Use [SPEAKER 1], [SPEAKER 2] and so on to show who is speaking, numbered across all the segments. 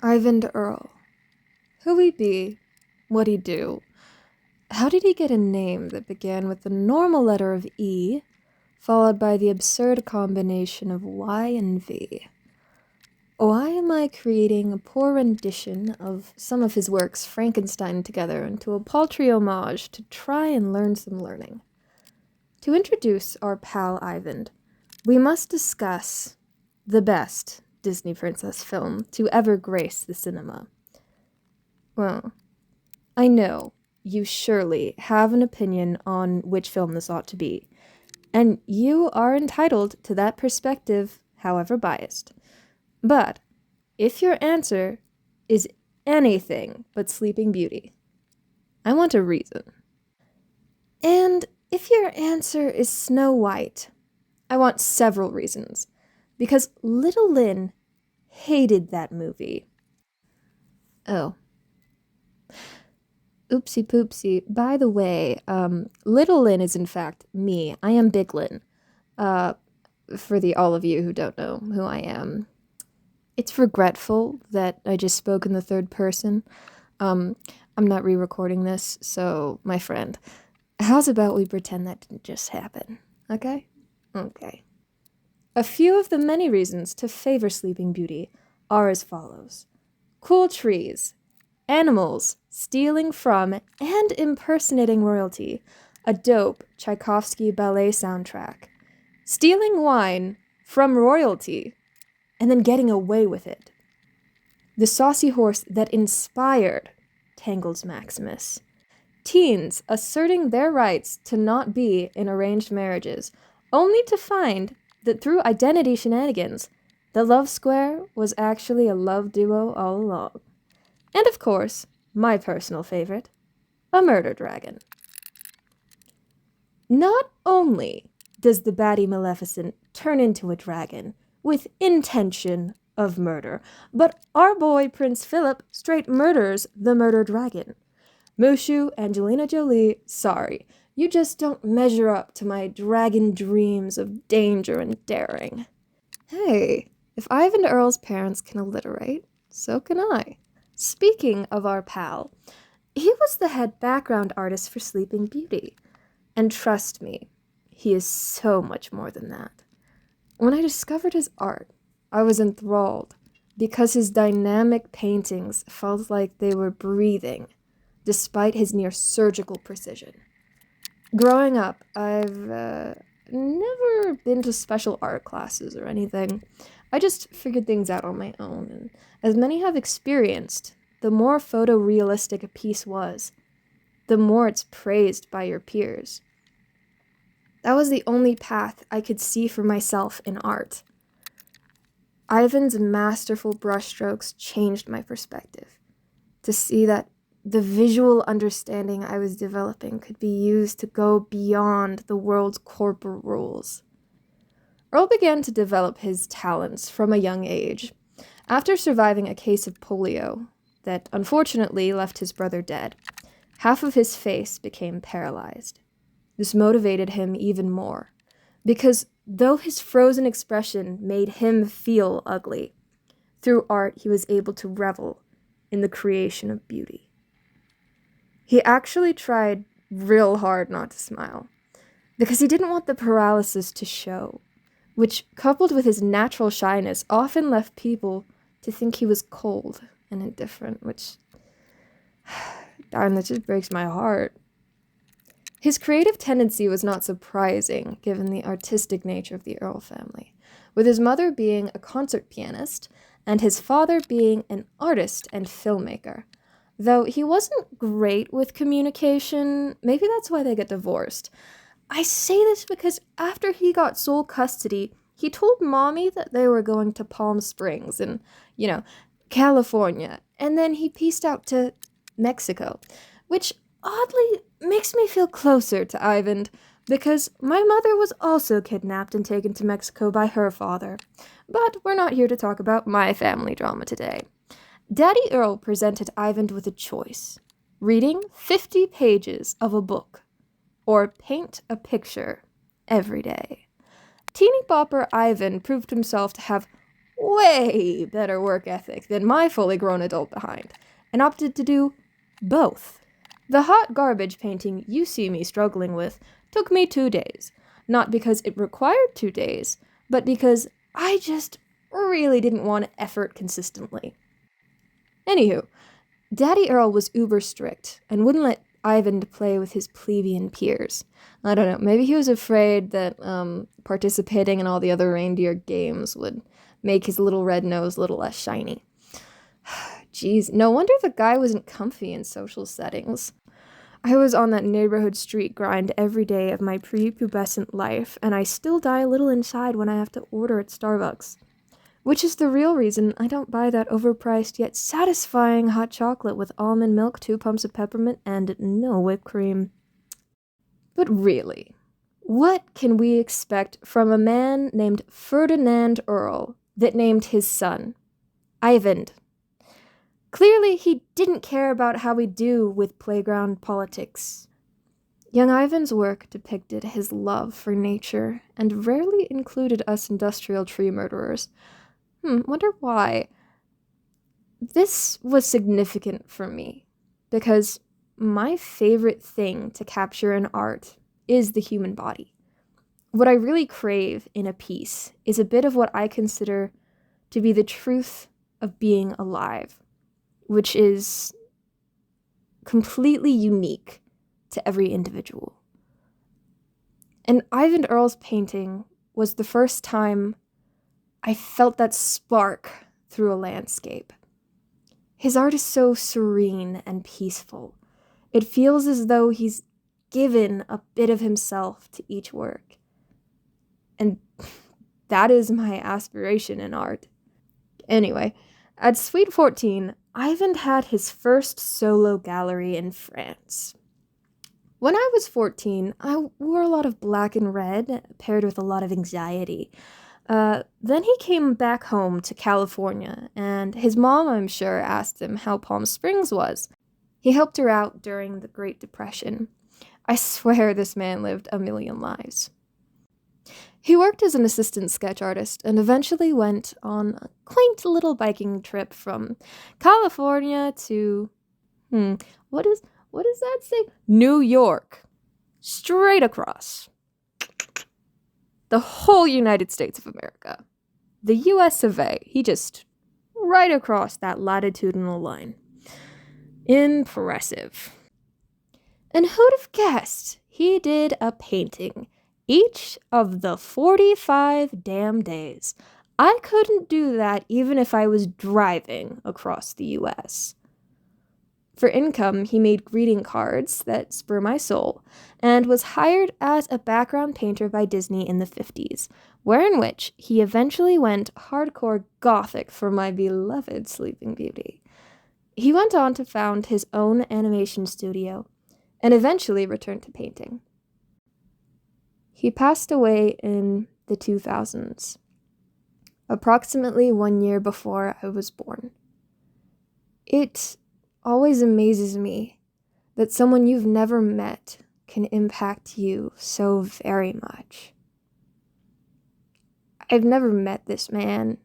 [SPEAKER 1] Eyvind Earle. Who he be? What'd he do? How did he get a name that began with the normal letter of E, followed by the absurd combination of Y and V? Why am I creating a poor rendition of some of his works Frankenstein together into a paltry homage to try and learn some learning? To introduce our pal Eyvind, we must discuss the best Disney princess film to ever grace the cinema. Well, I know you surely have an opinion on which film this ought to be, and you are entitled to that perspective, however biased. But if your answer is anything but Sleeping Beauty, I want a reason. And if your answer is Snow White, I want several reasons, because Little Lyn hated that movie. Oh. Oopsie poopsie. By the way, Little Lyn is in fact me. I am Big Lyn. For all of you who don't know who I am. It's regretful that I just spoke in the third person. I'm not re-recording this, so my friend, how's about we pretend that didn't just happen, okay? Okay. A few of the many reasons to favor Sleeping Beauty are as follows. Cool trees, animals stealing from and impersonating royalty, a dope Tchaikovsky ballet soundtrack, stealing wine from royalty, and then getting away with it. The saucy horse that inspired Tangled's Maximus. Teens asserting their rights to not be in arranged marriages, only to find that through identity shenanigans, the love square was actually a love duo all along. And of course, my personal favorite, a murder dragon. Not only does the baddie Maleficent turn into a dragon with intention of murder, but our boy Prince Philip straight murders the murder dragon. Mushu, Angelina Jolie, sorry, you just don't measure up to my dragon dreams of danger and daring. Hey, if Eyvind Earle's parents can alliterate, so can I. Speaking of our pal, he was the head background artist for Sleeping Beauty. And trust me, he is so much more than that. When I discovered his art, I was enthralled because his dynamic paintings felt like they were breathing, despite his near surgical precision. Growing up, I've never been to special art classes or anything. I just figured things out on my own, and as many have experienced, the more photorealistic a piece was, the more it's praised by your peers. That was the only path I could see for myself in art. Eyvind's masterful brushstrokes changed my perspective, to see that the visual understanding I was developing could be used to go beyond the world's corporate rules. Earle began to develop his talents from a young age. After surviving a case of polio that unfortunately left his brother dead, half of his face became paralyzed. This motivated him even more, because though his frozen expression made him feel ugly, through art he was able to revel in the creation of beauty. He actually tried real hard not to smile, because he didn't want the paralysis to show, which, coupled with his natural shyness, often left people to think he was cold and indifferent, which, darn, that just breaks my heart. His creative tendency was not surprising, given the artistic nature of the Earle family, with his mother being a concert pianist and his father being an artist and filmmaker. Though he wasn't great with communication, maybe that's why they get divorced. I say this because after he got sole custody, he told Mommy that they were going to Palm Springs and, California, and then he pieced out to Mexico, which oddly makes me feel closer to Eyvind, because my mother was also kidnapped and taken to Mexico by her father. But we're not here to talk about my family drama today. Daddy Earle presented Eyvind with a choice: reading 50 pages of a book, or paint a picture every day. Teeny bopper Eyvind proved himself to have way better work ethic than my fully grown adult behind, and opted to do both. The hot garbage painting you see me struggling with took me 2 days, not because it required 2 days, but because I just really didn't want to effort consistently. Anywho, Daddy Earl was uber strict and wouldn't let Eyvind play with his plebeian peers. I don't know, maybe he was afraid that participating in all the other reindeer games would make his little red nose a little less shiny. Jeez, no wonder the guy wasn't comfy in social settings. I was on that neighborhood street grind every day of my prepubescent life, and I still die a little inside when I have to order at Starbucks. Which is the real reason I don't buy that overpriced yet satisfying hot chocolate with almond milk, 2 pumps of peppermint, and no whipped cream. But really, what can we expect from a man named Ferdinand Earle that named his son Eyvind? Clearly, he didn't care about how we do with playground politics. Young Eyvind's work depicted his love for nature and rarely included us industrial tree murderers. Wonder why. This was significant for me because my favorite thing to capture in art is the human body. What I really crave in a piece is a bit of what I consider to be the truth of being alive, which is completely unique to every individual. And Eyvind Earle's painting was the first time I felt that spark through a landscape. His art is so serene and peaceful. It feels as though he's given a bit of himself to each work. And that is my aspiration in art. Anyway, at Sweet 14, Eyvind had his first solo gallery in France. When I was 14, I wore a lot of black and red, paired with a lot of anxiety. Then he came back home to California, and his mom, I'm sure, asked him how Palm Springs was. He helped her out during the Great Depression. I swear this man lived a million lives. He worked as an assistant sketch artist and eventually went on a quaint little biking trip from California to, what does that say? New York. Straight across. The whole United States of America. The US of A. He just right across that latitudinal line. Impressive. And who'd have guessed he did a painting each of the 45 damn days? I couldn't do that even if I was driving across the US. For income, he made greeting cards that spur my soul, and was hired as a background painter by Disney in the 50s, wherein which he eventually went hardcore gothic for my beloved Sleeping Beauty. He went on to found his own animation studio, and eventually returned to painting. He passed away in the 2000s, approximately 1 year before I was born. It always amazes me that someone you've never met can impact you so very much. I've never met this man.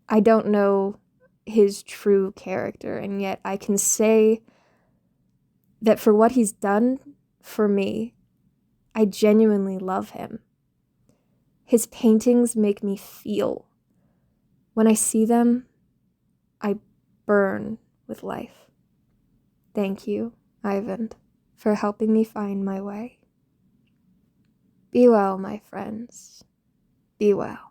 [SPEAKER 1] I don't know his true character, and yet I can say that for what he's done for me, I genuinely love him. His paintings make me feel. When I see them, I burn with life. Thank you, Eyvind, for helping me find my way. Be well, my friends. Be well.